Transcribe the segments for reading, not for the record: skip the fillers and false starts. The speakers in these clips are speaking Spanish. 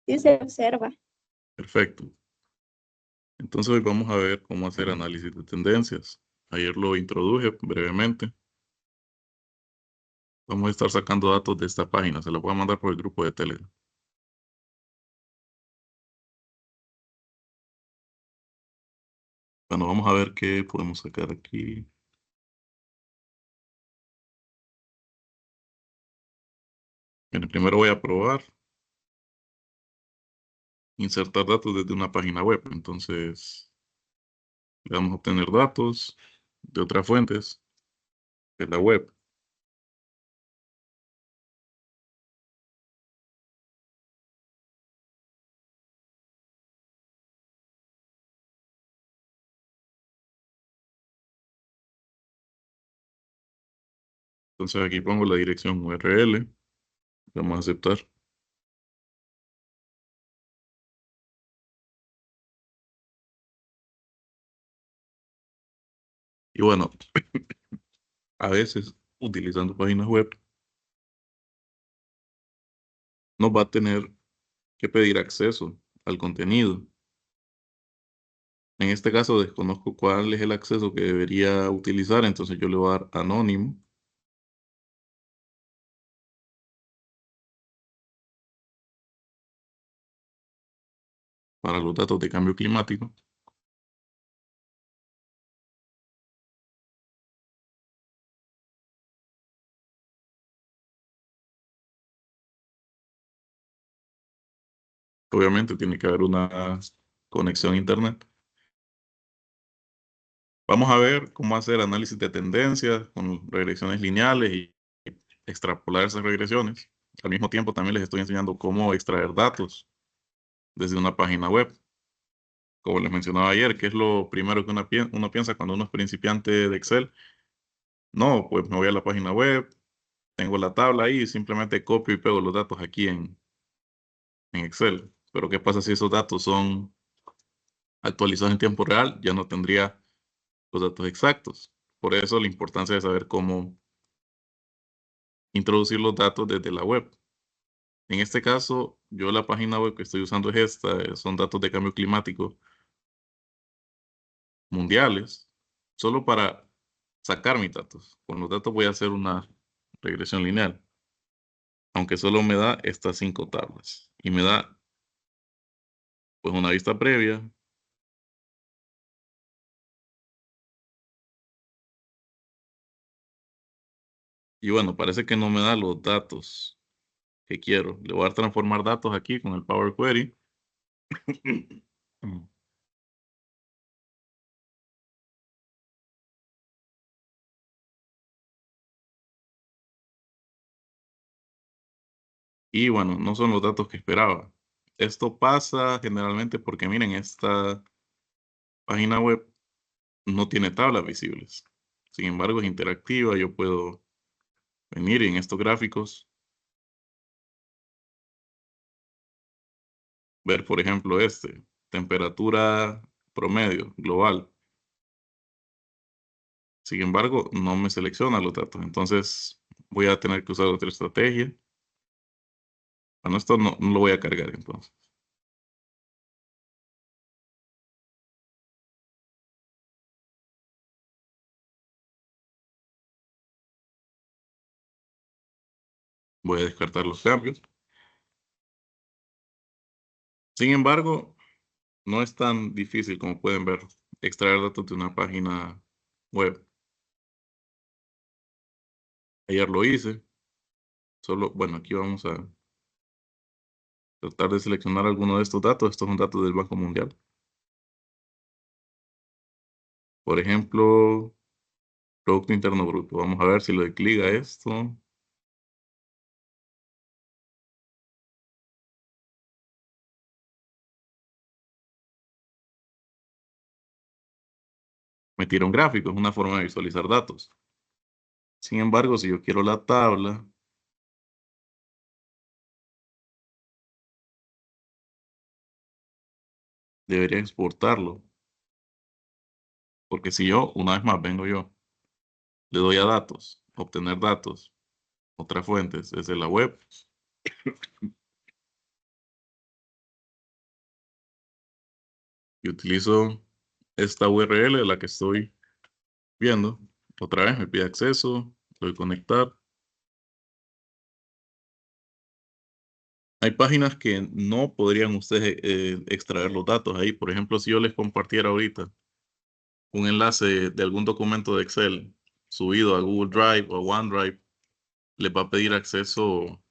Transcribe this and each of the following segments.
Sí se observa. Perfecto. Entonces hoy vamos a ver cómo hacer análisis de tendencias. Ayer lo introduje brevemente. Vamos a estar sacando datos de esta página. Se la voy a mandar por el grupo de Telegram. Bueno, vamos a ver qué podemos sacar aquí. Bien, primero voy a probar insertar datos desde una página web. Entonces, le vamos a obtener datos de otras fuentes de la web. Entonces aquí pongo la dirección URL. Vamos a aceptar. Y bueno, a veces utilizando páginas web nos va a tener que pedir acceso al contenido. En este caso desconozco cuál es el acceso que debería utilizar, entonces yo le voy a dar anónimo. Para los datos de cambio climático. Obviamente tiene que haber una conexión a internet. Vamos a ver cómo hacer análisis de tendencias con regresiones lineales y extrapolar esas regresiones. Al mismo tiempo también les estoy enseñando cómo extraer datos desde una página web. Como les mencionaba ayer, que es lo primero que uno piensa cuando uno es principiante de Excel. No, pues me voy a la página web, tengo la tabla ahí y simplemente copio y pego los datos aquí en Excel. Pero ¿qué pasa si esos datos son actualizados en tiempo real? Ya no tendría los datos exactos. Por eso la importancia de saber cómo introducir los datos desde la web. En este caso, yo la página web que estoy usando es esta, son datos de cambio climático mundiales, solo para sacar mis datos. Con los datos voy a hacer una regresión lineal, aunque solo me da estas 5 tablas y me da pues una vista previa. Y bueno, parece que no me da los datos que quiero. Le voy a dar transformar datos aquí con el Power Query. Y bueno, no son los datos que esperaba. Esto pasa generalmente porque miren, esta página web no tiene tablas visibles. Sin embargo, es interactiva. Yo puedo venir y en estos gráficos, ver, por ejemplo, temperatura promedio global. Sin embargo, no me selecciona los datos. Entonces, voy a tener que usar otra estrategia. Bueno, esto no lo voy a cargar entonces. Voy a descartar los cambios. Sin embargo, no es tan difícil como pueden ver extraer datos de una página web. Ayer lo hice. Solo, bueno, aquí vamos a tratar de seleccionar alguno de estos datos. Estos son datos del Banco Mundial. Por ejemplo, Producto Interno Bruto. Vamos a ver si le doy clic a esto. Me tira un gráfico, es una forma de visualizar datos. Sin embargo, si yo quiero la tabla, debería exportarlo. Porque si yo, una vez más, vengo yo, le doy a datos, obtener datos, otras fuentes, desde la web, y utilizo esta URL, la que estoy viendo. Otra vez me pide acceso, le doy conectar. Hay páginas que no podrían ustedes extraer los datos ahí. Por ejemplo, si yo les compartiera ahorita un enlace de algún documento de Excel subido a Google Drive o a OneDrive, les va a pedir acceso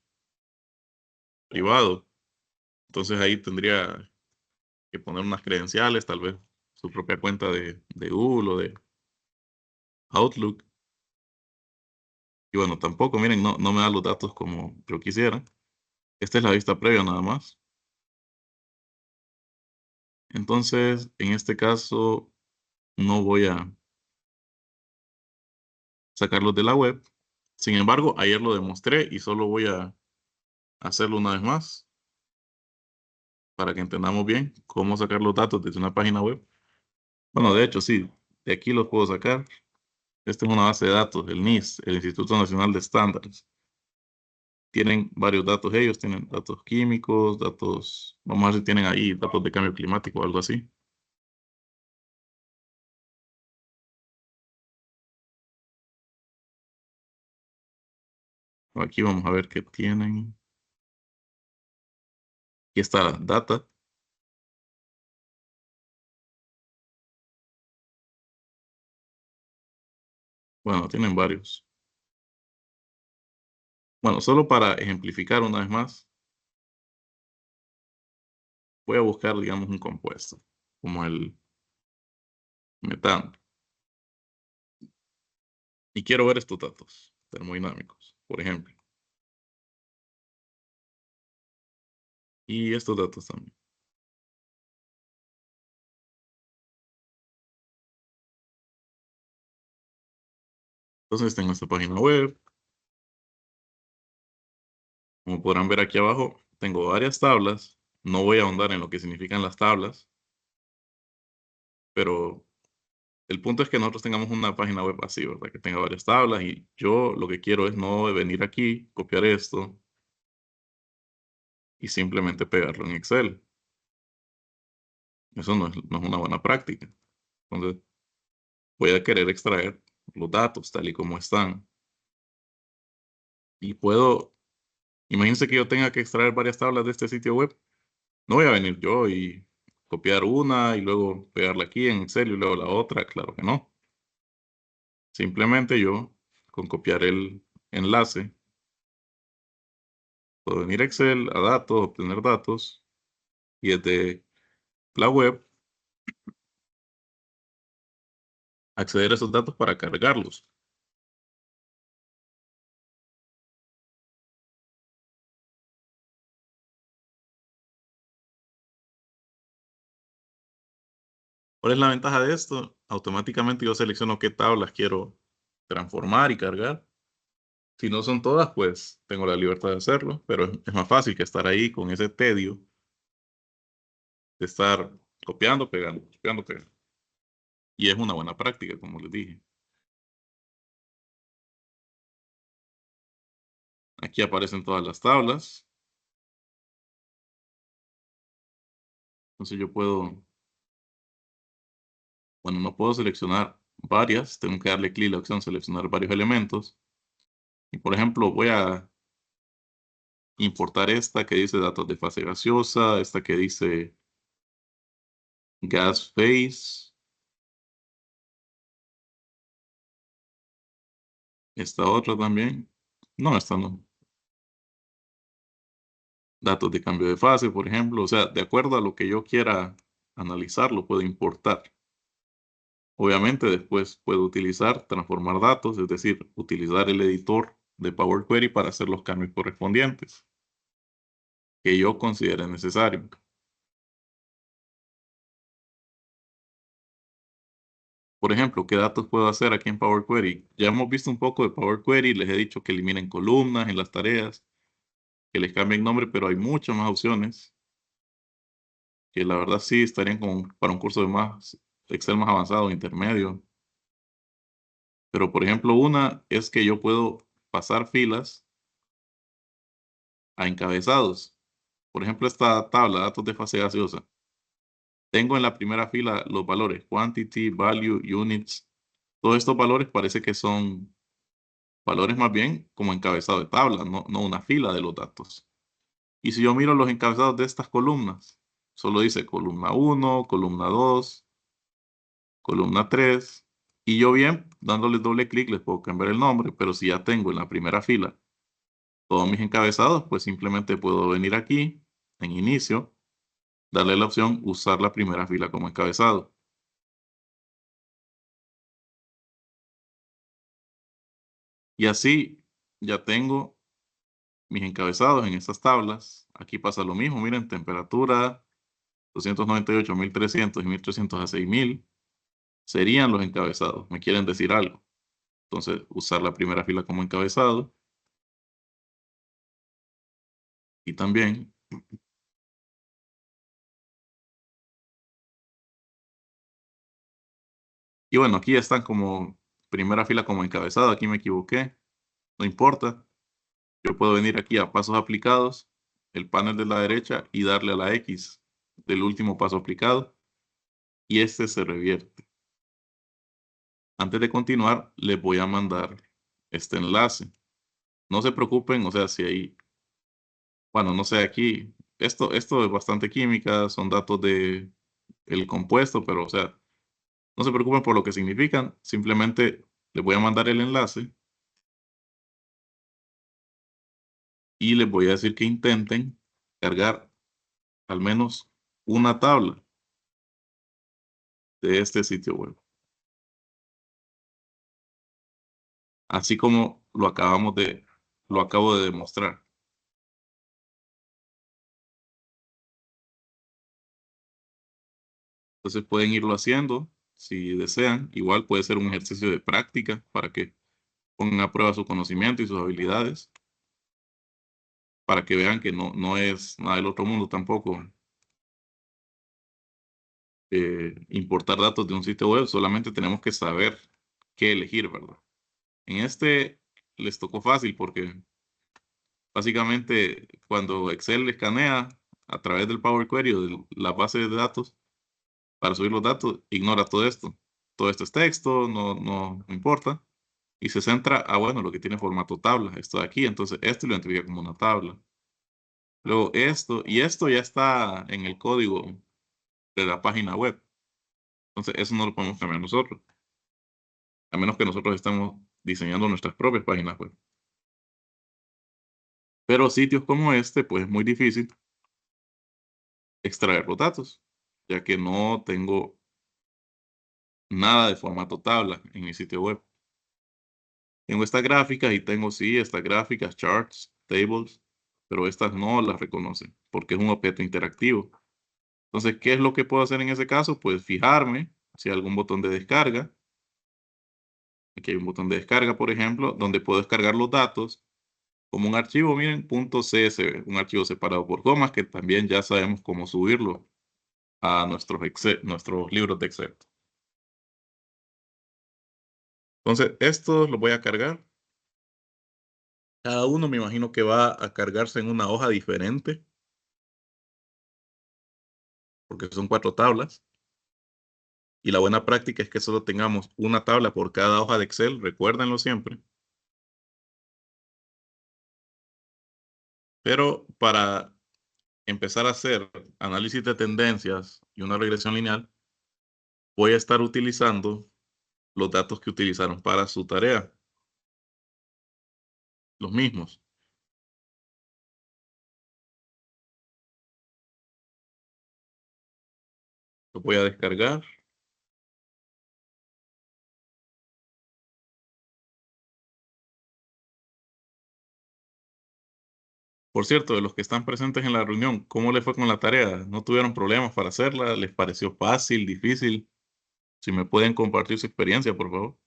privado. Entonces ahí tendría que poner unas credenciales, tal vez su propia cuenta de Google o de Outlook. Y bueno, tampoco, miren, no me da los datos como yo quisiera. Esta es la vista previa nada más. Entonces, en este caso, no voy a sacarlos de la web. Sin embargo, ayer lo demostré y solo voy a hacerlo una vez más para que entendamos bien cómo sacar los datos desde una página web. Bueno, de hecho, sí, de aquí los puedo sacar. Esta es una base de datos, el NIST, el Instituto Nacional de Estándares. Tienen varios datos ellos, tienen datos químicos, datos, vamos a ver si tienen ahí datos de cambio climático o algo así. Aquí vamos a ver qué tienen. Aquí está data. Bueno, tienen varios. Bueno, solo para ejemplificar una vez más, voy a buscar, digamos, un compuesto, como el metano. Y quiero ver estos datos termodinámicos, por ejemplo. Y estos datos también. Entonces tengo esta página web. Como podrán ver aquí abajo, tengo varias tablas. No voy a ahondar en lo que significan las tablas, pero el punto es que nosotros tengamos una página web así, ¿verdad? Que tenga varias tablas y yo lo que quiero es no venir aquí, copiar esto y simplemente pegarlo en Excel. Eso no es una buena práctica. Entonces, voy a querer extraer los datos tal y como están. Y puedo, imagínense que yo tenga que extraer varias tablas de este sitio web. No voy a venir yo y copiar una y luego pegarla aquí en Excel y luego la otra. Claro que no. Simplemente yo, con copiar el enlace, puedo venir a Excel, a datos, obtener datos y desde la web acceder a esos datos para cargarlos. ¿Cuál es la ventaja de esto? Automáticamente yo selecciono qué tablas quiero transformar y cargar. Si no son todas, pues tengo la libertad de hacerlo, pero es más fácil que estar ahí con ese tedio de estar copiando, pegando, copiando, pegando. Y es una buena práctica, como les dije. Aquí aparecen todas las tablas. Entonces yo puedo, bueno, no puedo seleccionar varias, tengo que darle clic a la opción seleccionar varios elementos. Y por ejemplo, voy a importar esta que dice datos de fase gaseosa, esta que dice gas phase, esta otra también. No, esta no. Datos de cambio de fase, por ejemplo. O sea, de acuerdo a lo que yo quiera analizar, lo puedo importar. Obviamente después puedo utilizar, transformar datos, es decir, utilizar el editor de Power Query para hacer los cambios correspondientes que yo considere necesario. Por ejemplo, ¿qué datos puedo hacer aquí en Power Query? Ya hemos visto un poco de Power Query, les he dicho que eliminen columnas en las tareas, que les cambien nombre, pero hay muchas más opciones que la verdad sí estarían como para un curso de más Excel más avanzado, intermedio. Pero por ejemplo, una es que yo puedo pasar filas a encabezados. Por ejemplo, esta tabla, datos de fase gaseosa. tengo en la primera fila los valores quantity, value, units. Todos estos valores parece que son valores más bien como encabezado de tabla, no una fila de los datos. Y si yo miro los encabezados de estas columnas, solo dice columna 1, columna 2, columna 3. Y yo bien, dándole doble clic, les puedo cambiar el nombre, pero si ya tengo en la primera fila todos mis encabezados, pues simplemente puedo venir aquí, en inicio, darle la opción usar la primera fila como encabezado. Y así ya tengo mis encabezados en estas tablas. Aquí pasa lo mismo, miren, temperatura 298, 1300 y 1300 a 6000 serían los encabezados. Me quieren decir algo. Entonces, usar la primera fila como encabezado. Y también, y bueno, aquí están como primera fila como encabezado. Aquí me equivoqué. No importa. Yo puedo venir aquí a pasos aplicados, el panel de la derecha y darle a la X del último paso aplicado. Y este se revierte. Antes de continuar, les voy a mandar este enlace. No se preocupen, o sea, si hay, bueno, no sé, aquí, esto es bastante química, son datos de el compuesto, pero, o sea, no se preocupen por lo que significan, simplemente les voy a mandar el enlace y les voy a decir que intenten cargar al menos una tabla de este sitio web, así como lo acabo de demostrar. Entonces pueden irlo haciendo si desean. Igual puede ser un ejercicio de práctica para que pongan a prueba su conocimiento y sus habilidades, para que vean que no es nada del otro mundo tampoco importar datos de un sitio web, solamente tenemos que saber qué elegir, ¿verdad? En este les tocó fácil porque básicamente cuando Excel escanea a través del Power Query o de la base de datos para subir los datos, ignora todo esto. Todo esto es texto, no importa. Y se centra a, bueno, lo que tiene formato tabla, esto de aquí. Entonces, esto lo identifica como una tabla. Luego esto, y esto ya está en el código de la página web. Entonces, eso no lo podemos cambiar nosotros, a menos que nosotros estemos diseñando nuestras propias páginas web. Pero sitios como este, pues es muy difícil extraer los datos, ya que no tengo nada de formato tabla en mi sitio web. Tengo estas gráficas y tengo, sí, estas gráficas, charts, tables, pero estas no las reconocen porque es un objeto interactivo. Entonces, ¿qué es lo que puedo hacer en ese caso? Pues fijarme si hay algún botón de descarga. Aquí hay un botón de descarga, por ejemplo, donde puedo descargar los datos como un archivo, miren, .csv, un archivo separado por comas, que también ya sabemos cómo subirlo a nuestros libros de Excel. Entonces, esto lo voy a cargar. Cada uno me imagino que va a cargarse en una hoja diferente, porque son 4 tablas. Y la buena práctica es que solo tengamos una tabla por cada hoja de Excel, recuérdenlo siempre. Pero para empezar a hacer análisis de tendencias y una regresión lineal, voy a estar utilizando los datos que utilizaron para su tarea, los mismos. Los voy a descargar. Por cierto, de los que están presentes en la reunión, ¿cómo les fue con la tarea? ¿No tuvieron problemas para hacerla? ¿Les pareció fácil, difícil? Si me pueden compartir su experiencia, por favor.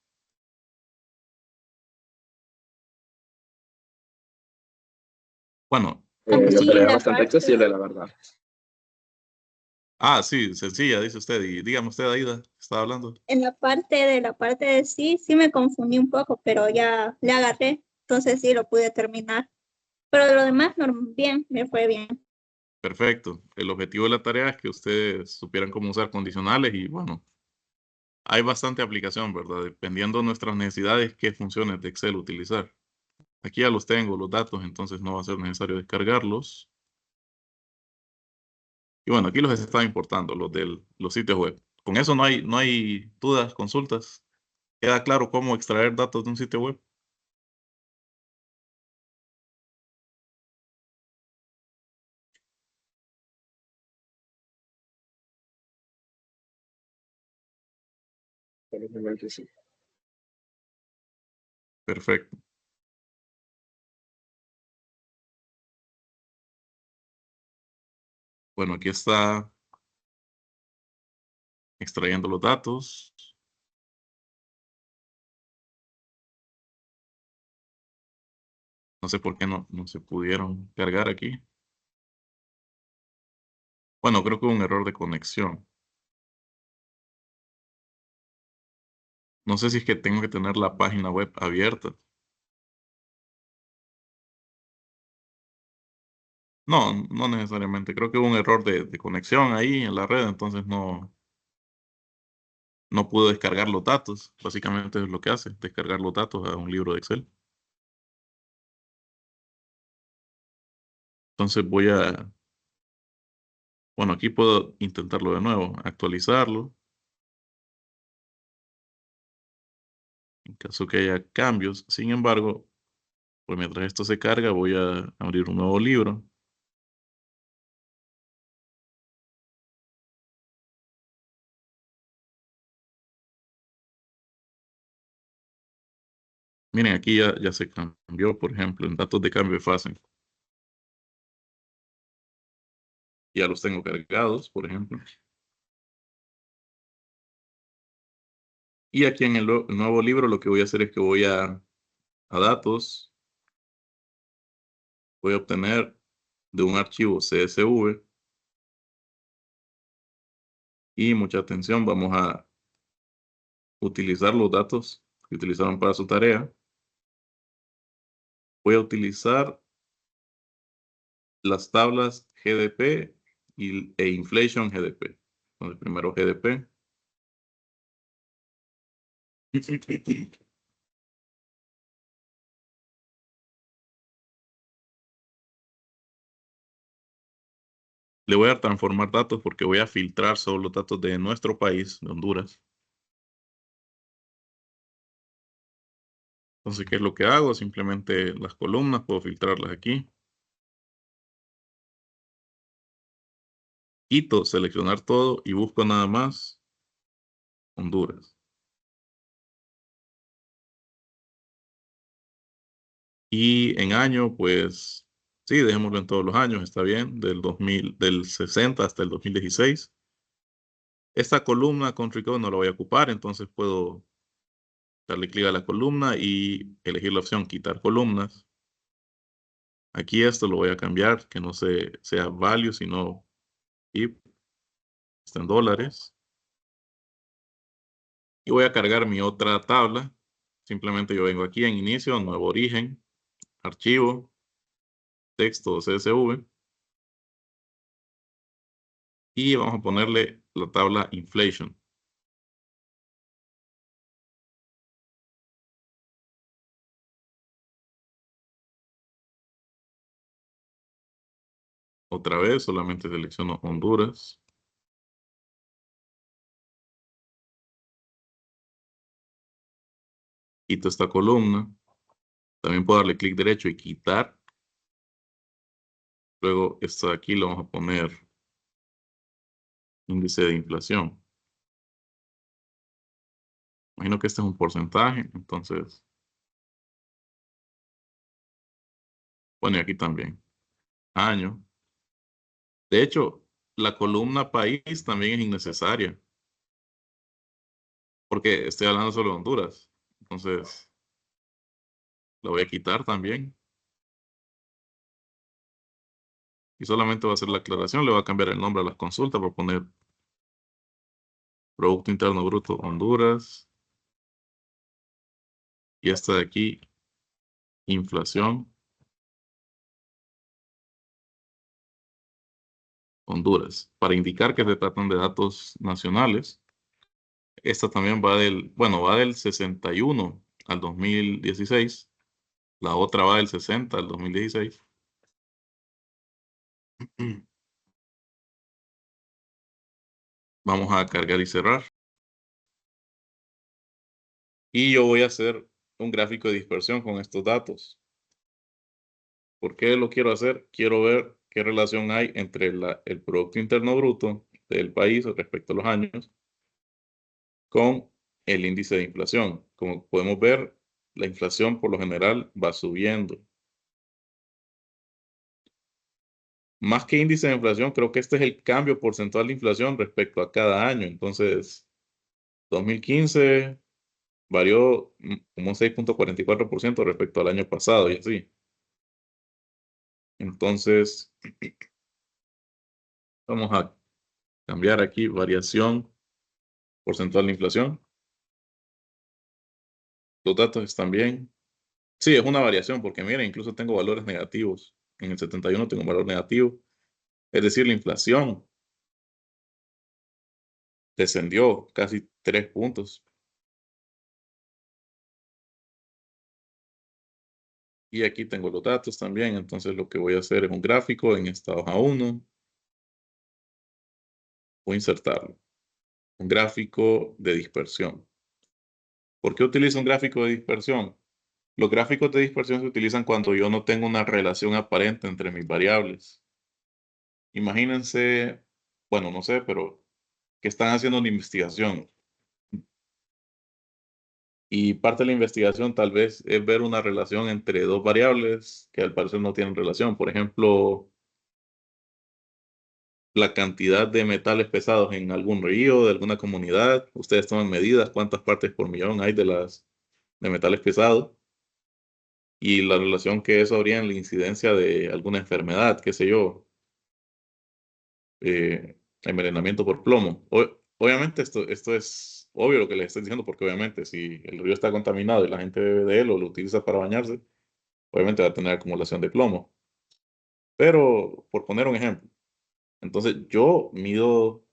Bueno, La esto tarea fue. es bastante accesible, la verdad. Ah, sí, sencilla, dice usted. Y dígame usted, Aida, estaba hablando. En la parte de sí me confundí un poco, pero ya le agarré, entonces sí lo pude terminar. Pero lo demás, bien, me fue bien. Perfecto. El objetivo de la tarea es que ustedes supieran cómo usar condicionales y bueno, hay bastante aplicación, ¿verdad? Dependiendo de nuestras necesidades, qué funciones de Excel utilizar. Aquí ya los tengo, los datos, entonces no va a ser necesario descargarlos. Y bueno, aquí los están importando, los sitios web. Con eso no hay dudas, consultas. ¿Queda claro cómo extraer datos de un sitio web? Felizmente sí. Perfecto. Bueno, aquí está extrayendo los datos. No sé por qué no se pudieron cargar aquí. Bueno, creo que hubo un error de conexión. No sé si es que tengo que tener la página web abierta. No, no necesariamente. Creo que hubo un error de conexión ahí en la red, entonces no pudo descargar los datos. Básicamente es lo que hace, descargar los datos a un libro de Excel. Entonces bueno, aquí puedo intentarlo de nuevo, actualizarlo. En caso que haya cambios. Sin embargo, pues mientras esto se carga, voy a abrir un nuevo libro. Miren, aquí ya se cambió, por ejemplo, en datos de cambio de fase. Ya los tengo cargados, por ejemplo. Y aquí en el nuevo libro lo que voy a hacer es que voy a datos, voy a obtener de un archivo CSV y mucha atención, vamos a utilizar los datos que utilizaron para su tarea. Voy a utilizar las tablas GDP e Inflation GDP. Entonces, primero GDP. Le voy a transformar datos porque voy a filtrar solo los datos de nuestro país, de Honduras. Entonces, ¿qué es lo que hago? Simplemente las columnas, puedo filtrarlas aquí. Quito, seleccionar todo y busco nada más Honduras. Y en año, pues sí, dejémoslo en todos los años, está bien, del 60 hasta el 2016. Esta columna country code no la voy a ocupar, entonces puedo darle clic a la columna y elegir la opción quitar columnas. Aquí esto lo voy a cambiar, que no sea value, sino IP, está en dólares. Y voy a cargar mi otra tabla. Simplemente yo vengo aquí en inicio, nuevo origen, archivo, texto CSV. Y vamos a ponerle la tabla inflation. Otra vez, solamente selecciono Honduras. Quito esta columna. También puedo darle clic derecho y quitar. Luego, esto de aquí lo vamos a poner índice de inflación. Imagino que este es un porcentaje, entonces, bueno, y aquí también. Año. De hecho, la columna país también es innecesaria, porque estoy hablando solo de Honduras. Entonces, la voy a quitar también. Y solamente va a hacer la aclaración, le va a cambiar el nombre a las consultas, para poner Producto Interno Bruto Honduras. Y esta de aquí, inflación. Honduras, para indicar que se tratan de datos nacionales. Esta también va del 61 al 2016. La otra va del 60 al 2016. Vamos a cargar y cerrar. Y yo voy a hacer un gráfico de dispersión con estos datos. ¿Por qué lo quiero hacer? Quiero ver qué relación hay entre el Producto Interno Bruto del país respecto a los años con el índice de inflación. Como podemos ver, la inflación por lo general va subiendo. Más que índice de inflación, creo que este es el cambio porcentual de inflación respecto a cada año. Entonces, 2015 varió como un 6,44% respecto al año pasado y así. Entonces, vamos a cambiar aquí variación porcentual de inflación. Los datos están bien. Sí, es una variación porque miren, incluso tengo valores negativos. En el 71 tengo un valor negativo. Es decir, la inflación descendió casi 3 puntos. Y aquí tengo los datos también. Entonces lo que voy a hacer es un gráfico en estados A1. Voy a insertarlo. Un gráfico de dispersión. ¿Por qué utilizo un gráfico de dispersión? Los gráficos de dispersión se utilizan cuando yo no tengo una relación aparente entre mis variables. Imagínense, bueno, no sé, pero que están haciendo una investigación. Y parte de la investigación tal vez es ver una relación entre dos variables que al parecer no tienen relación. Por ejemplo, la cantidad de metales pesados en algún río, de alguna comunidad. Ustedes toman medidas, cuántas partes por millón hay de metales pesados. Y la relación que eso habría en la incidencia de alguna enfermedad, qué sé yo, envenenamiento por plomo. Obviamente esto es obvio lo que les estoy diciendo, porque obviamente si el río está contaminado y la gente bebe de él o lo utiliza para bañarse, obviamente va a tener acumulación de plomo. Pero, por poner un ejemplo, entonces yo mido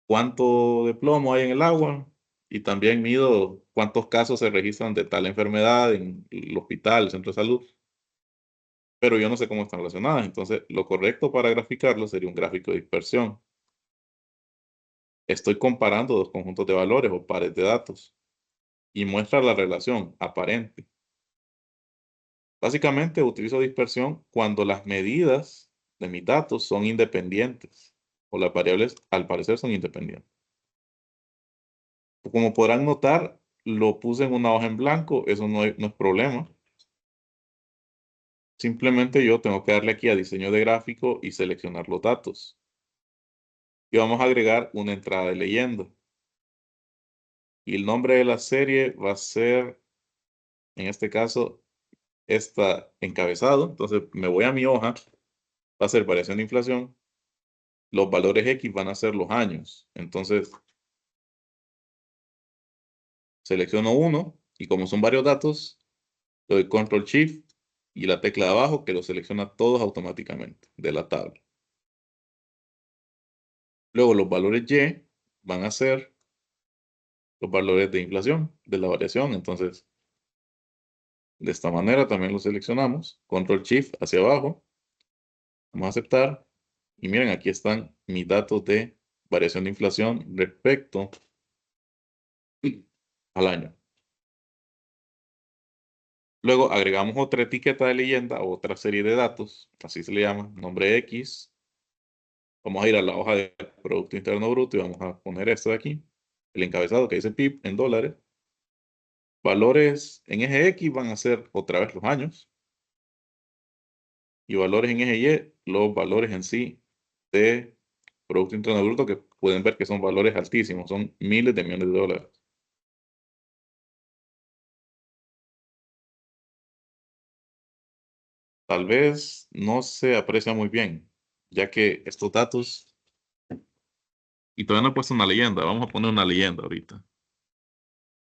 cuánto de plomo hay en el agua y también mido cuántos casos se registran de tal enfermedad en el hospital, el centro de salud, pero yo no sé cómo están relacionadas. Entonces, lo correcto para graficarlo sería un gráfico de dispersión. Estoy comparando dos conjuntos de valores o pares de datos y muestra la relación aparente. Básicamente utilizo dispersión cuando las medidas de mis datos son independientes o las variables al parecer son independientes. Como podrán notar, lo puse en una hoja en blanco, eso no es problema. Simplemente yo tengo que darle aquí a diseño de gráfico y seleccionar los datos. Y vamos a agregar una entrada de leyenda. Y el nombre de la serie va a ser, en este caso, esta encabezado. Entonces me voy a mi hoja, va a ser variación de inflación. Los valores X van a ser los años. Entonces selecciono uno y como son varios datos, le doy Control Shift y la tecla de abajo que lo selecciona todos automáticamente de la tabla. Luego los valores Y van a ser los valores de inflación de la variación. Entonces, de esta manera también lo seleccionamos. Control Shift hacia abajo. Vamos a aceptar. Y miren, aquí están mis datos de variación de inflación respecto al año. Luego agregamos otra etiqueta de leyenda, otra serie de datos, así se le llama, nombre X. Vamos a ir a la hoja de Producto Interno Bruto y vamos a poner esto de aquí, el encabezado que dice PIB en dólares. Valores en eje X van a ser otra vez los años. Y valores en eje Y, los valores en sí de Producto Interno Bruto, que pueden ver que son valores altísimos, son miles de millones de dólares. Tal vez no se aprecia muy bien, ya que estos datos, y todavía no he puesto una leyenda, vamos a poner una leyenda ahorita.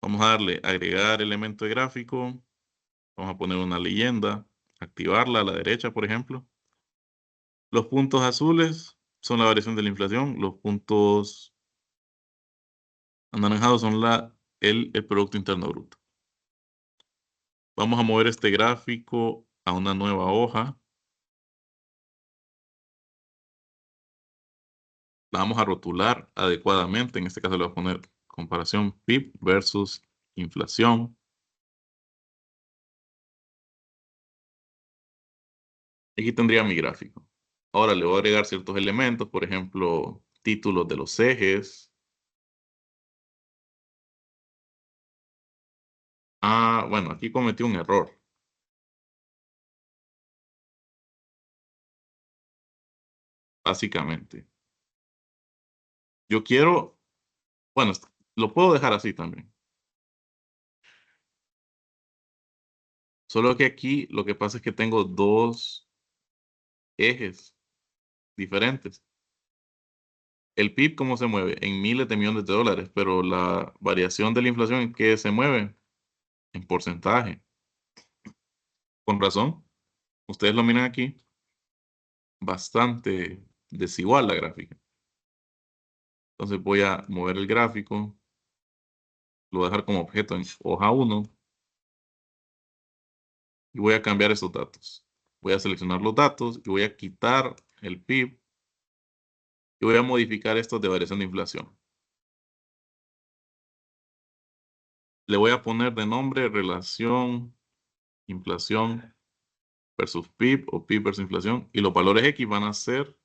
Vamos a darle agregar elemento de gráfico, vamos a poner una leyenda, activarla a la derecha, por ejemplo. Los puntos azules son la variación de la inflación. Los puntos anaranjados son el Producto Interno Bruto. Vamos a mover este gráfico a una nueva hoja. La vamos a rotular adecuadamente. En este caso le voy a poner comparación PIB versus inflación. Aquí tendría mi gráfico. Ahora le voy a agregar ciertos elementos, por ejemplo, títulos de los ejes. Ah, bueno, aquí cometí un error. Básicamente. Yo quiero, bueno, lo puedo dejar así también. Solo que aquí lo que pasa es que tengo dos ejes diferentes. El PIB, ¿cómo se mueve? En miles de millones de dólares, pero la variación de la inflación, ¿en qué se mueve? En porcentaje. Con razón, ustedes lo miran aquí, bastante desigual la gráfica. Entonces voy a mover el gráfico, lo voy a dejar como objeto en hoja 1 y voy a cambiar esos datos. Voy a seleccionar los datos y voy a quitar el PIB y voy a modificar estos de variación de inflación. Le voy a poner de nombre relación inflación versus PIB o PIB versus inflación y los valores X van a ser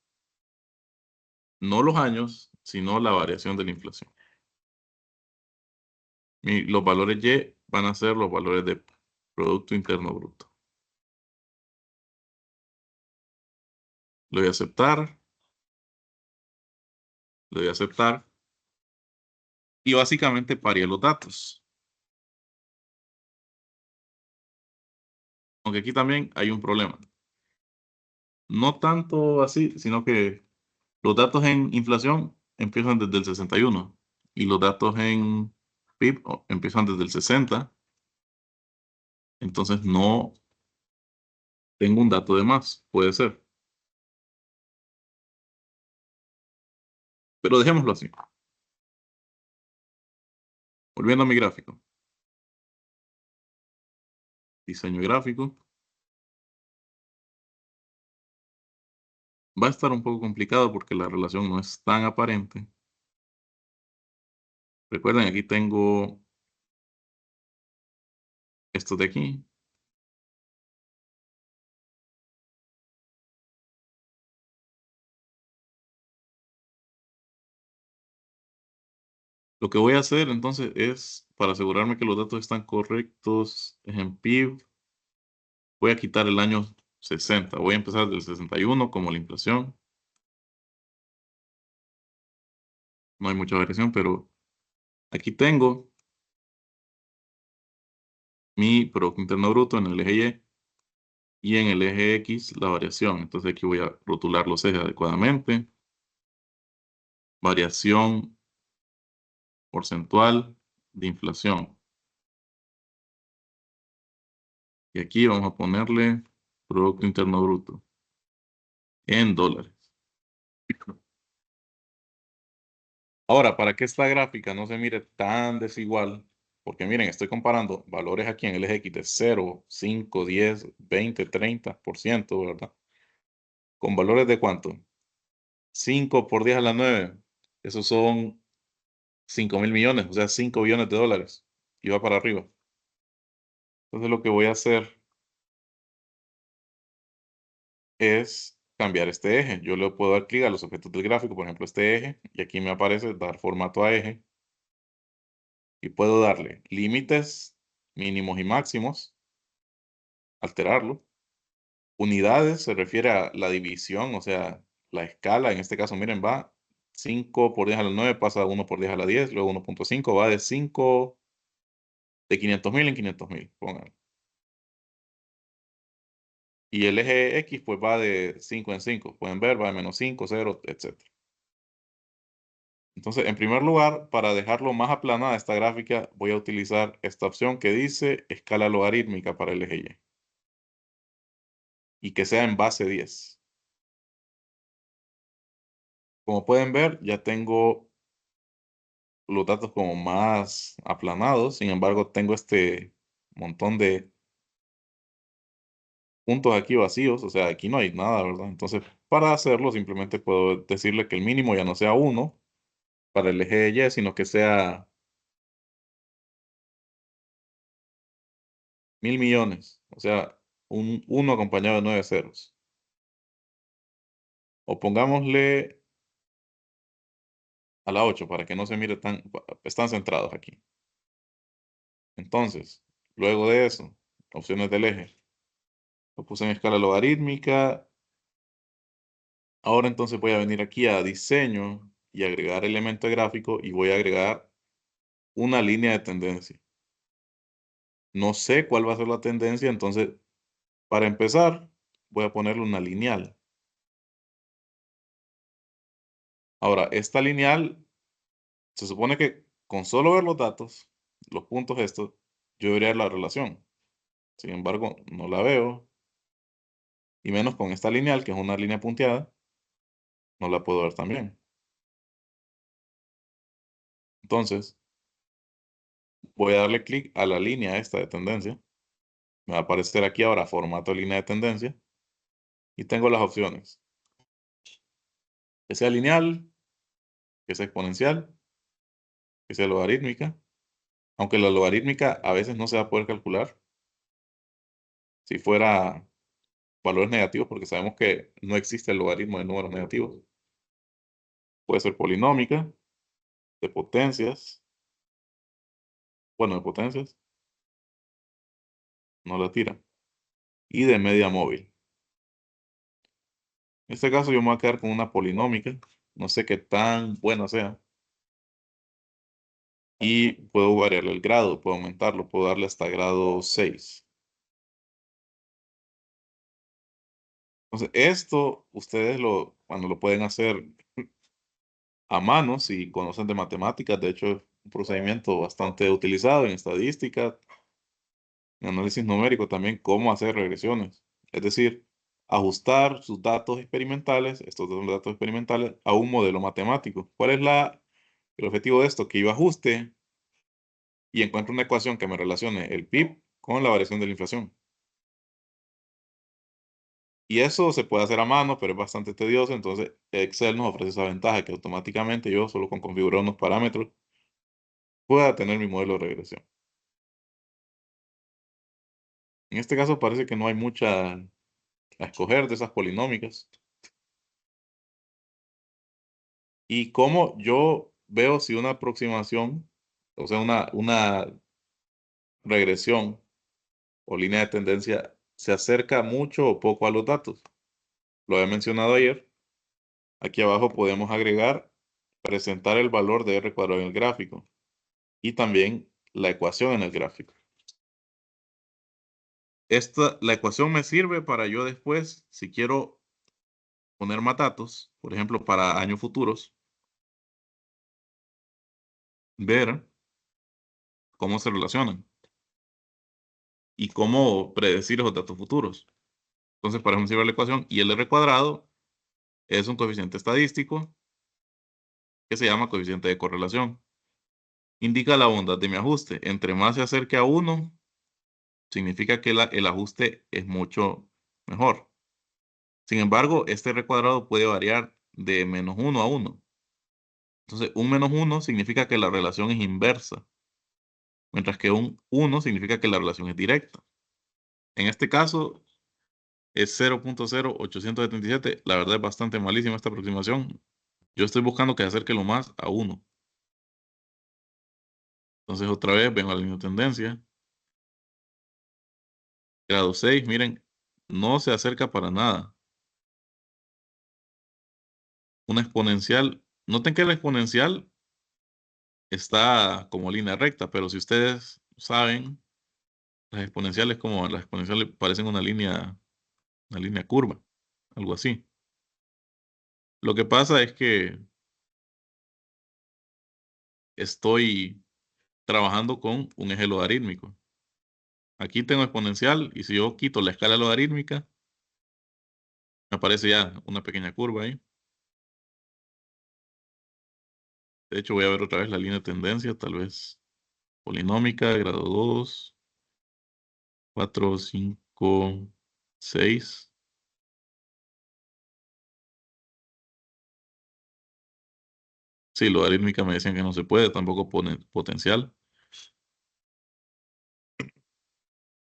no los años, sino la variación de la inflación. Y los valores Y van a ser los valores de Producto Interno Bruto. Le voy a aceptar, le voy a aceptar y básicamente paré los datos. Aunque aquí también hay un problema. No tanto así, sino que los datos en inflación empiezan desde el 61 y los datos en PIB empiezan desde el 60. Entonces no tengo un dato de más, puede ser. Pero dejémoslo así. Volviendo a mi gráfico. Diseño gráfico. Va a estar un poco complicado porque la relación no es tan aparente. Recuerden, aquí tengo esto de aquí. Lo que voy a hacer entonces es, para asegurarme que los datos están correctos en PIB, voy a quitar el año 60. Voy a empezar del 61 como la inflación. No hay mucha variación, pero aquí tengo mi Producto Interno Bruto en el eje Y en el eje X la variación. Entonces aquí voy a rotular los ejes adecuadamente. Variación porcentual de inflación. Y aquí vamos a ponerle Producto Interno Bruto en dólares. Ahora, para que esta gráfica no se mire tan desigual, porque miren, estoy comparando valores aquí en el eje X de 0, 5, 10, 20, 30%, ¿verdad? ¿Con valores de cuánto? 5 por 10 a la 9. Esos son 5.000 millones, o sea, 5 billones de dólares. Y va para arriba. Entonces lo que voy a hacer es cambiar este eje. Yo le puedo dar clic a los objetos del gráfico, por ejemplo, este eje, y aquí me aparece dar formato a eje. Y puedo darle límites mínimos y máximos, alterarlo. Unidades se refiere a la división, o sea, la escala. En este caso, miren, va 5 por 10 a la 9, pasa a 1 por 10 a la 10, luego 1.5, va de 5, de 500.000 en 500.000, pongan. Y el eje X pues va de 5 en 5. Pueden ver, va de -5, 0, etc. Entonces, en primer lugar, para dejarlo más aplanada esta gráfica, voy a utilizar esta opción que dice escala logarítmica para el eje Y. Y que sea en base 10. Como pueden ver, ya tengo los datos como más aplanados. Sin embargo, tengo este montón de puntos aquí vacíos. O sea, aquí no hay nada, ¿verdad? Entonces, para hacerlo, simplemente puedo decirle que el mínimo ya no sea 1 para el eje de Y, sino que sea 1000 millones. O sea, un 1 acompañado de 9 ceros. O pongámosle a la 8 para que no se mire tan, están centrados aquí. Entonces, luego de eso, opciones del eje. Lo puse en escala logarítmica. Ahora entonces voy a venir aquí a diseño y agregar elemento gráfico y voy a agregar una línea de tendencia. No sé cuál va a ser la tendencia, entonces para empezar voy a ponerle una lineal. Ahora, esta lineal se supone que con solo ver los datos, los puntos estos, yo vería la relación. Sin embargo, no la veo, y menos con esta lineal, que es una línea punteada, no la puedo ver también. Entonces, voy a darle clic a la línea esta de tendencia. Me va a aparecer aquí ahora formato de línea de tendencia. Y tengo las opciones. Que sea lineal, que sea exponencial, que sea logarítmica. Aunque la logarítmica a veces no se va a poder calcular si fuera valores negativos, porque sabemos que no existe el logaritmo de números negativos. Puede ser polinómica, de potencias. Bueno, de potencias, no la tira. Y de media móvil. En este caso yo me voy a quedar con una polinómica. No sé qué tan buena sea. Y puedo variarle el grado, puedo aumentarlo, puedo darle hasta grado 6. Entonces, esto ustedes cuando lo pueden hacer a mano, si conocen de matemáticas. De hecho, es un procedimiento bastante utilizado en estadística, en análisis numérico también, cómo hacer regresiones. Es decir, ajustar sus datos experimentales, estos datos experimentales, a un modelo matemático. ¿Cuál es el objetivo de esto? Que yo ajuste y encuentre una ecuación que me relacione el PIB con la variación de la inflación. Y eso se puede hacer a mano, pero es bastante tedioso. Entonces, Excel nos ofrece esa ventaja que automáticamente yo, solo con configurar unos parámetros, pueda tener mi modelo de regresión. En este caso parece que no hay mucha a escoger de esas polinómicas. Y cómo yo veo si una aproximación, o sea, una regresión o línea de tendencia se acerca mucho o poco a los datos. Lo había mencionado ayer. Aquí abajo podemos agregar, presentar el valor de R cuadrado en el gráfico y también la ecuación en el gráfico. La ecuación me sirve para yo después, si quiero poner más datos, por ejemplo, para años futuros, ver cómo se relacionan y cómo predecir esos datos futuros. Entonces, para eso me sirve la ecuación, y el R cuadrado es un coeficiente estadístico que se llama coeficiente de correlación. Indica la bondad de mi ajuste. Entre más se acerque a 1, significa que el ajuste es mucho mejor. Sin embargo, este R cuadrado puede variar de -1 a 1. Entonces, un -1 significa que la relación es inversa, mientras que un 1 significa que la relación es directa. En este caso, es 0.0877. La verdad es bastante malísima esta aproximación. Yo estoy buscando que se acerque lo más a 1. Entonces, otra vez vengo a la línea de tendencia. Grado 6, miren, no se acerca para nada. Una exponencial, noten que la exponencial está como línea recta, pero si ustedes saben, las exponenciales parecen una línea curva, algo así. Lo que pasa es que estoy trabajando con un eje logarítmico. Aquí tengo exponencial, y si yo quito la escala logarítmica, me aparece ya una pequeña curva ahí. De hecho, voy a ver otra vez la línea de tendencia, tal vez polinómica, grado 2, 4, 5, 6. Sí, logarítmica me decían que no se puede, tampoco pone potencial.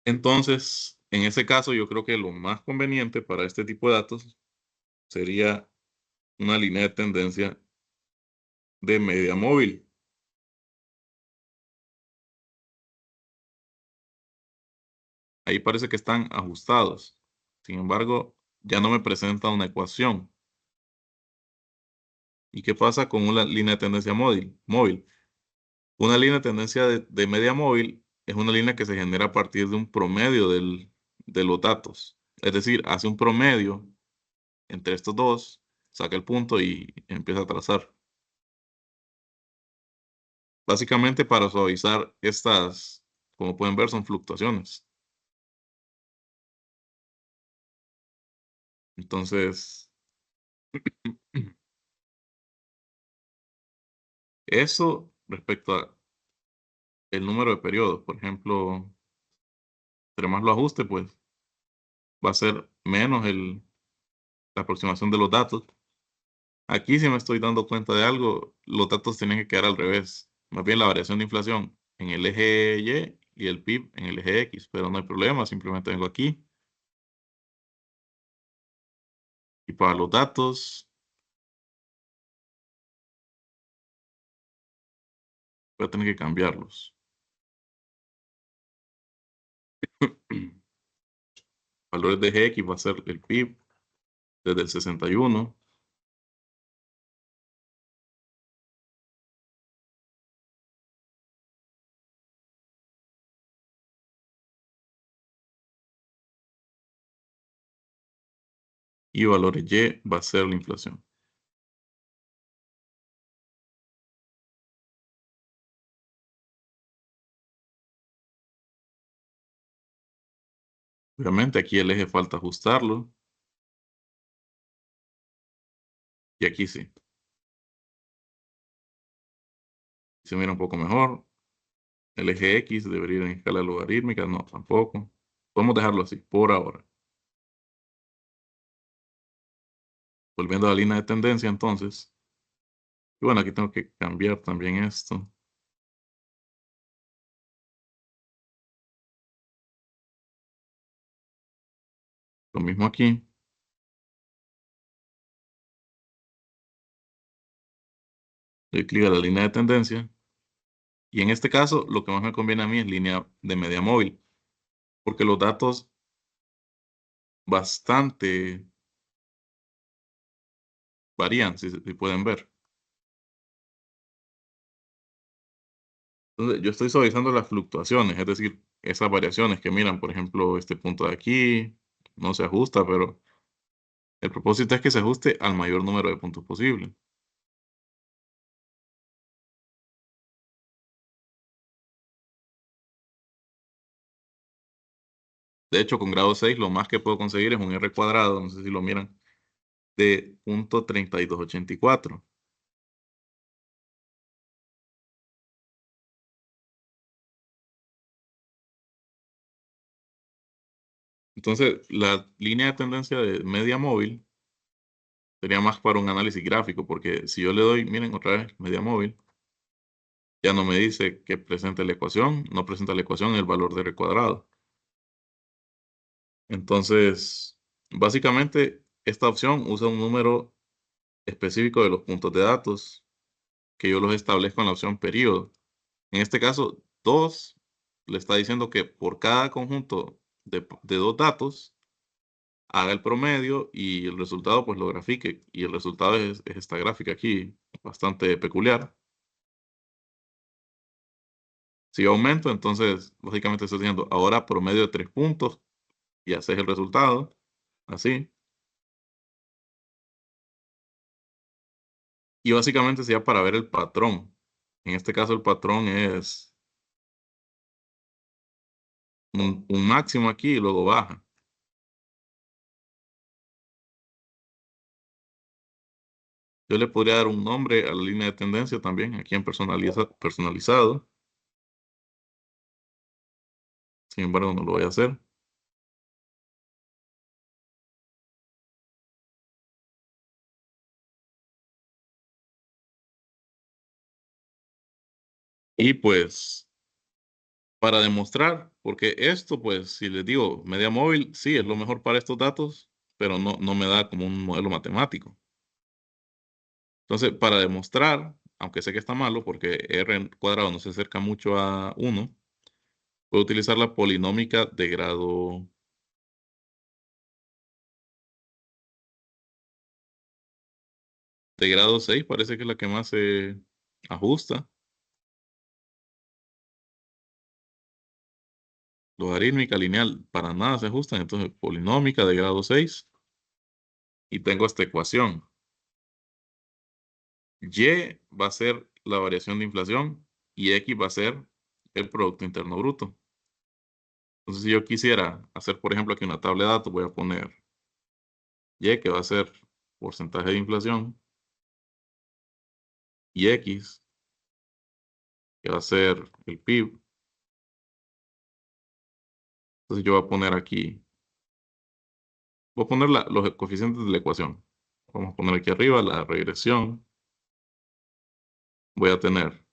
Entonces, en ese caso, yo creo que lo más conveniente para este tipo de datos sería una línea de tendencia de media móvil. Ahí parece que están ajustados. Sin embargo, ya no me presenta una ecuación. ¿Y qué pasa con una línea de tendencia móvil? Una línea de tendencia de media móvil es una línea que se genera a partir de un promedio de los datos. Es decir, hace un promedio entre estos dos, saca el punto y empieza a trazar. Básicamente para suavizar estas, como pueden ver, son fluctuaciones. Entonces, eso respecto a el número de periodos, por ejemplo, entre más lo ajuste, pues va a ser menos la aproximación de los datos. Aquí sí me estoy dando cuenta de algo, los datos tienen que quedar al revés. Más bien la variación de inflación en el eje Y y el PIB en el eje X, pero no hay problema, simplemente vengo aquí y para los datos voy a tener que cambiarlos. Valores de eje X va a ser el PIB desde el 61 y valores Y va a ser la inflación. Obviamente aquí el eje falta ajustarlo y aquí sí. Se mira un poco mejor. El eje X debería ir en escala logarítmica, no, tampoco. Podemos dejarlo así por ahora. Volviendo a la línea de tendencia entonces. Y bueno, aquí tengo que cambiar también esto. Lo mismo aquí. Doy clic a la línea de tendencia. Y en este caso, lo que más me conviene a mí es línea de media móvil. Porque los datos bastante varían, si pueden ver. Entonces, yo estoy suavizando las fluctuaciones, es decir, esas variaciones que miran, por ejemplo, este punto de aquí no se ajusta, pero el propósito es que se ajuste al mayor número de puntos posible. De hecho, con grado 6 lo más que puedo conseguir es un R cuadrado, no sé si lo miran, de 0.3284. Entonces, la línea de tendencia de media móvil sería más para un análisis gráfico, porque si yo le doy, miren otra vez, media móvil, ya no me dice que presente la ecuación, no presenta la ecuación el valor de R cuadrado. Entonces, básicamente, esta opción usa un número específico de los puntos de datos que yo los establezco en la opción periodo. En este caso, 2 le está diciendo que por cada conjunto de dos datos haga el promedio y el resultado pues lo grafique. Y el resultado es esta gráfica aquí, bastante peculiar. Si yo aumento, entonces lógicamente estoy diciendo ahora promedio de 3 puntos y haces el resultado, así. Y básicamente sería para ver el patrón. En este caso el patrón es un máximo aquí y luego baja. Yo le podría dar un nombre a la línea de tendencia también, aquí en personalizado. Sin embargo, no lo voy a hacer. Y pues, para demostrar, porque esto, pues, si les digo media móvil, sí, es lo mejor para estos datos, pero no me da como un modelo matemático. Entonces, para demostrar, aunque sé que está malo, porque r cuadrado no se acerca mucho a 1, puedo utilizar la polinómica de grado 6, parece que es la que más se ajusta. Logarítmica lineal para nada se ajustan, entonces polinómica de grado 6 y tengo esta ecuación. Y va a ser la variación de inflación y X va a ser el Producto Interno Bruto. Entonces, si yo quisiera hacer, por ejemplo, aquí una tabla de datos, voy a poner Y, que va a ser porcentaje de inflación, y X, que va a ser el PIB. Entonces, yo voy a poner aquí, voy a poner los coeficientes de la ecuación. Vamos a poner aquí arriba la regresión. Voy a tener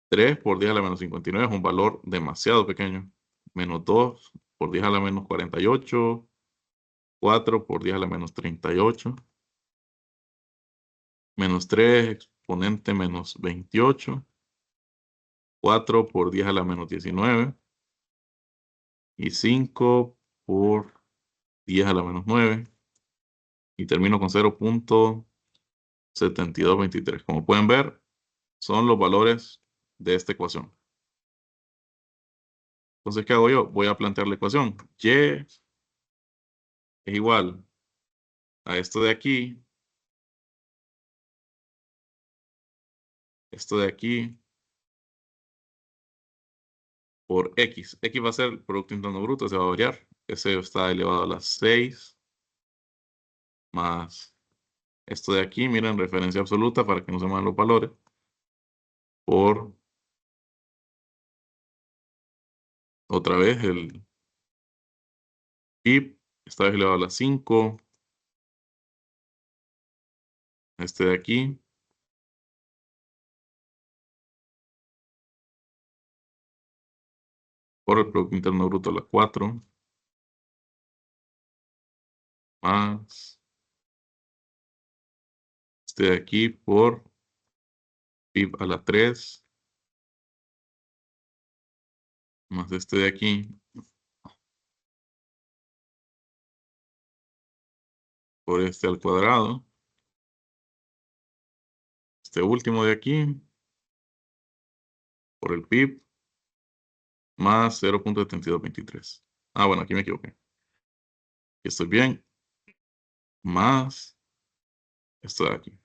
3 por 10 a la menos 59 es un valor demasiado pequeño. Menos 2 por 10 a la menos 48. 4 por 10 a la menos 38. Menos 3 exponente menos 28. 4 por 10 a la menos 19. Y 5 por 10 a la menos 9. Y termino con 0.7223. Como pueden ver, son los valores de esta ecuación. Entonces, ¿qué hago yo? Voy a plantear la ecuación. Y es igual a esto de aquí, esto de aquí, por X. X va a ser el Producto Interno Bruto, se va a variar. Ese está elevado a las 6 más esto de aquí, miren, referencia absoluta para que no se muevan los valores, por otra vez el PIB, esta vez elevado a las 5, este de aquí, por el Producto Interno Bruto a la 4, más este de aquí por PIB a la 3, más este de aquí por este al cuadrado, este último de aquí por el PIB más 0.7223. Ah, bueno, aquí me equivoqué. Aquí estoy bien, más esto de aquí.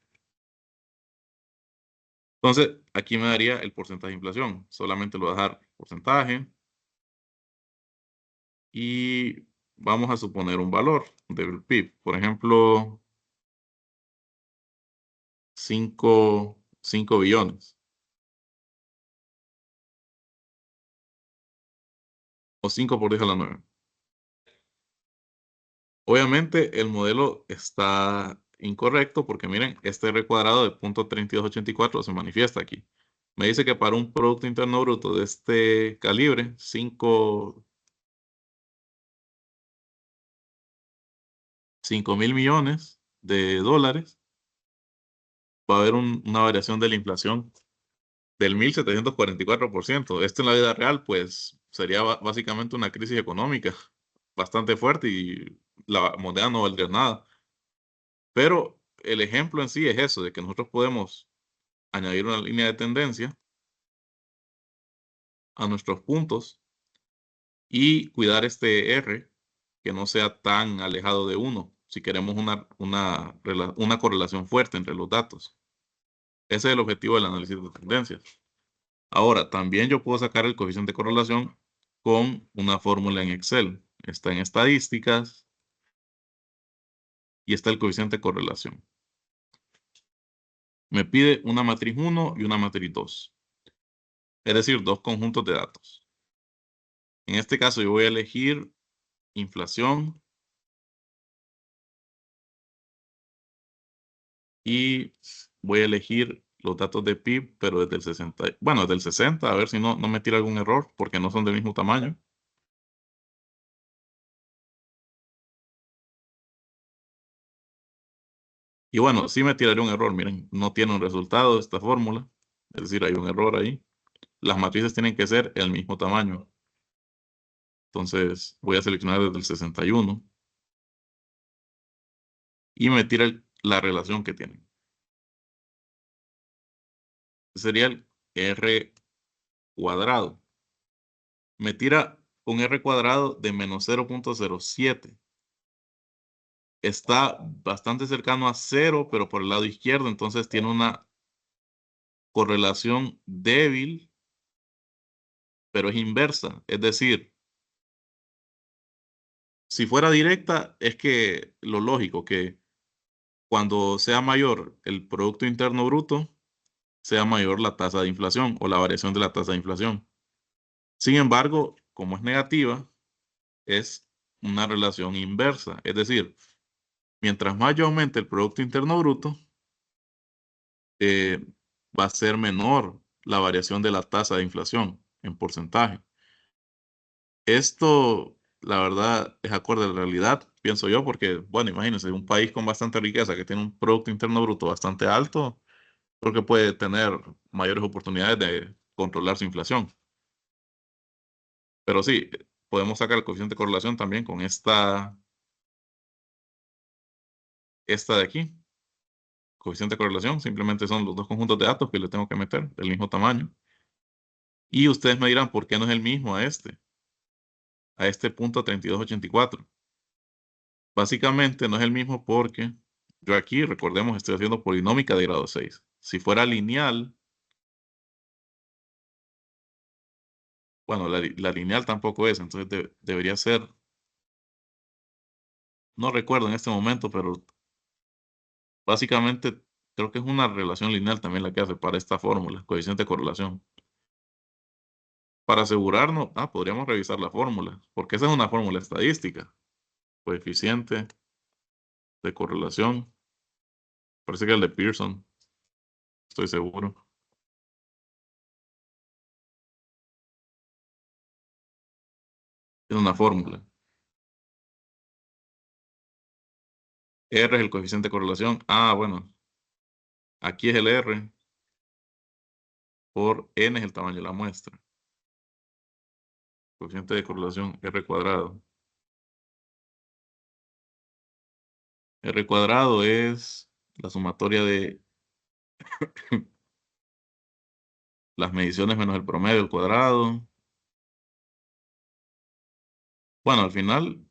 Entonces, aquí me daría el porcentaje de inflación. Solamente lo voy a dejar porcentaje. Y vamos a suponer un valor del PIB. Por ejemplo, 5 billones. O 5 por 10 a la 9. Obviamente, el modelo está incorrecto porque miren, este R cuadrado de 0.3284 se manifiesta aquí. Me dice que para un Producto Interno Bruto de este calibre, 5.000 millones de dólares, va a haber una variación de la inflación del 1.744%. Esto en la vida real, pues, sería básicamente una crisis económica bastante fuerte y la moneda no valdría nada. Pero el ejemplo en sí es eso, de que nosotros podemos añadir una línea de tendencia a nuestros puntos y cuidar este R que no sea tan alejado de uno, si queremos una correlación fuerte entre los datos. Ese es el objetivo del análisis de tendencias. Ahora, también yo puedo sacar el coeficiente de correlación con una fórmula en Excel. Está en estadísticas y está el coeficiente de correlación. Me pide una matriz 1 y una matriz 2. Es decir, dos conjuntos de datos. En este caso yo voy a elegir inflación y voy a elegir los datos de PIB, pero desde el 60, bueno, desde el 60, a ver si no me tira algún error, porque no son del mismo tamaño. Y bueno, sí me tiraría un error, miren, no tiene un resultado esta fórmula, es decir, hay un error ahí. Las matrices tienen que ser el mismo tamaño. Entonces voy a seleccionar desde el 61 y me tira la relación que tienen. Sería el R cuadrado. Me tira un R cuadrado de menos 0.07. Está bastante cercano a 0, pero por el lado izquierdo, entonces tiene una correlación débil, pero es inversa. Es decir, si fuera directa, es que lo lógico que cuando sea mayor el Producto Interno Bruto, sea mayor la tasa de inflación o la variación de la tasa de inflación. Sin embargo, como es negativa, es una relación inversa. Es decir, mientras más yo aumente el Producto Interno Bruto, eh, va a ser menor la variación de la tasa de inflación en porcentaje. Esto, la verdad, es acorde a la realidad, pienso yo, porque, bueno, imagínense, un país con bastante riqueza que tiene un Producto Interno Bruto bastante alto, creo que puede tener mayores oportunidades de controlar su inflación. Pero sí, podemos sacar el coeficiente de correlación también con esta de aquí. Coeficiente de correlación simplemente son los dos conjuntos de datos que le tengo que meter del mismo tamaño. Y ustedes me dirán, ¿por qué no es el mismo a este punto 3284? Básicamente no es el mismo porque yo aquí, recordemos, estoy haciendo polinómica de grado 6. Si fuera lineal, bueno, la lineal tampoco es, entonces debería ser, no recuerdo en este momento, pero básicamente creo que es una relación lineal también la que hace para esta fórmula, coeficiente de correlación. Para asegurarnos, podríamos revisar la fórmula, porque esa es una fórmula estadística. Coeficiente de correlación, parece que el de Pearson, estoy seguro. Es una fórmula. R es el coeficiente de correlación. Bueno, aquí es el R por N es el tamaño de la muestra. Coeficiente de correlación R cuadrado. R cuadrado es la sumatoria de las mediciones menos el promedio al cuadrado. Bueno, al final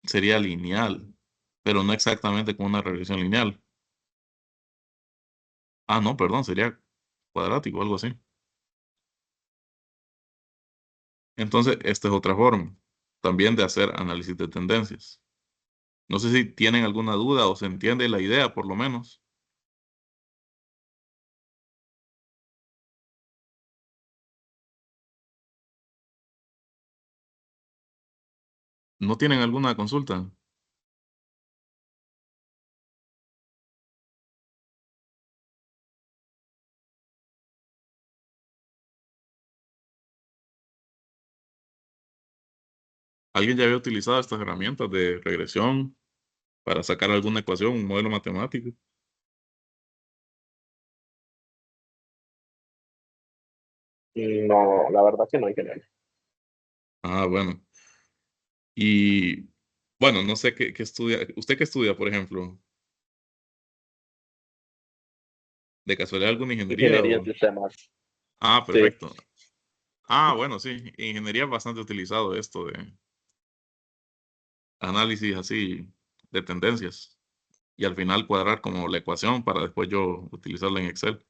sería lineal, pero no exactamente como una regresión lineal. No, perdón, sería cuadrático, algo así. Entonces, esta es otra forma también de hacer análisis de tendencias. No sé si tienen alguna duda o se entiende la idea, por lo menos. ¿No tienen alguna consulta? ¿Alguien ya había utilizado estas herramientas de regresión para sacar alguna ecuación, un modelo matemático? No, la verdad que no, ingeniero. Bueno. Y bueno, no sé qué estudia. ¿Usted qué estudia, por ejemplo? ¿De casualidad alguna ingeniería Ingeniería en o? sistemas. Sí. Perfecto. Bueno, sí, ingeniería es bastante utilizado esto de análisis así de tendencias y al final cuadrar como la ecuación para después yo utilizarla en Excel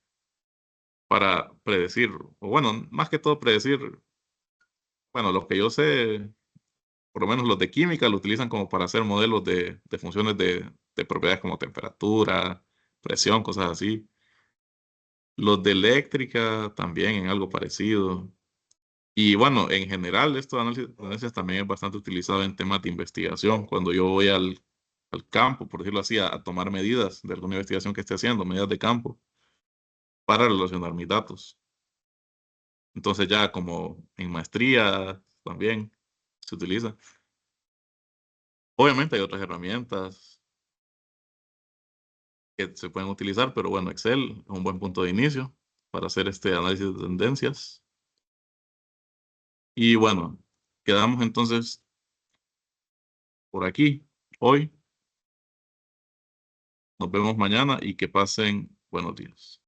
para predecir, o bueno, más que todo predecir, bueno, los que yo sé, por lo menos los de química lo utilizan como para hacer modelos de funciones de propiedades como temperatura, presión, cosas así. Los de eléctrica también en algo parecido. Y bueno, en general, esto de análisis de tendencias también es bastante utilizado en temas de investigación. Cuando yo voy al campo, por decirlo así, a tomar medidas de alguna investigación que esté haciendo, medidas de campo, para relacionar mis datos. Entonces ya como en maestría también se utiliza. Obviamente hay otras herramientas que se pueden utilizar, pero bueno, Excel es un buen punto de inicio para hacer este análisis de tendencias. Y bueno, quedamos entonces por aquí hoy. Nos vemos mañana y que pasen buenos días.